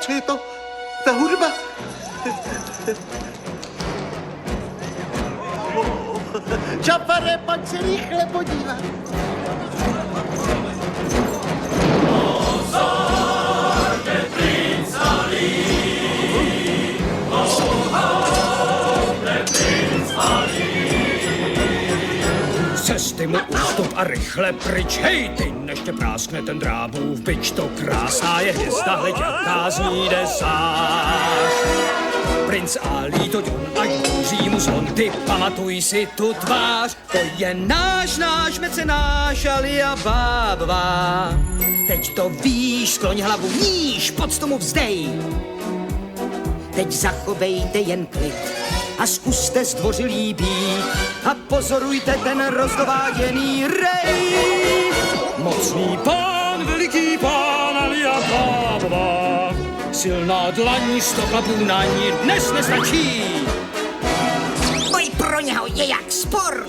Co je to? Ta hudba? Čapare, pojď se rychle podívat. Z cesty mu ústup a rychle pryč, hej ty, než tě práskne ten drábův bič, to krásná je hvězda, hleď jaká z ní jde zář. Princ Alí to ďun, ať bouří mu zvon, ty pamatuj si tu tvář, to je náš mecenáš Ali Baba. Teď to víš, skloň hlavu níž, poctu mu vzdej. Teď zachovejte jen klid a zkuste zdvořilý být a pozorujte ten rozdováděný rej. Mocný pán, veliký pán Ali Baba, silná dlaň, 100 chlapů na ní dnes nestačí. Boj pro něho je jak sport,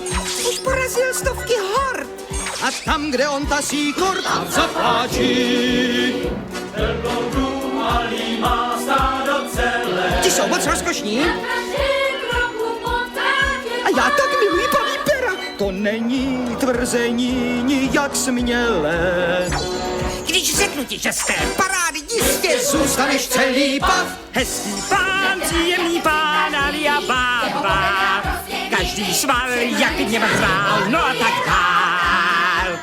už porazil stovky hord. A tam, kde on tasí kort, zapáčí. Ali má stádo celé. Ti jsou moc rozkošní. A já tak miluji paví pera. To není tvrzení nijak smělé. Když řeknu ti, že z té parády jistě Zůstaneš celý pav. Hezký pán, příjemný pán Ali Baba. Každý sval, jak něm hrál, no a tak dál.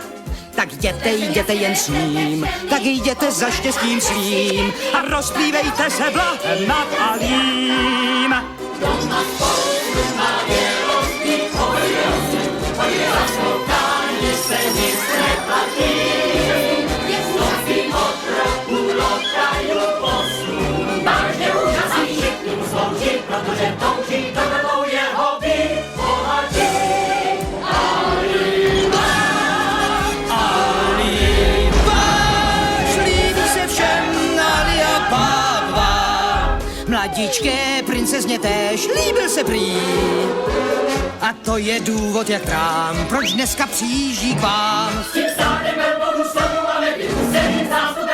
Tak jděte jen s ním, tak jděte za štěstím svým a rozplývejte se blahem nad Alím. Doma spolu na vělosti, oj, zaspoukání se nic neplatí. V noci od roku lokajú posnu, vážně úžasí, všichni mu slouží, protože touží dobrou jeho vybohatí. Mladičké princezně též líbil se prý. A to je důvod jak trám, proč dneska přijíždí k vám. S tím stádem velkou důslednou a nebyl, se zástup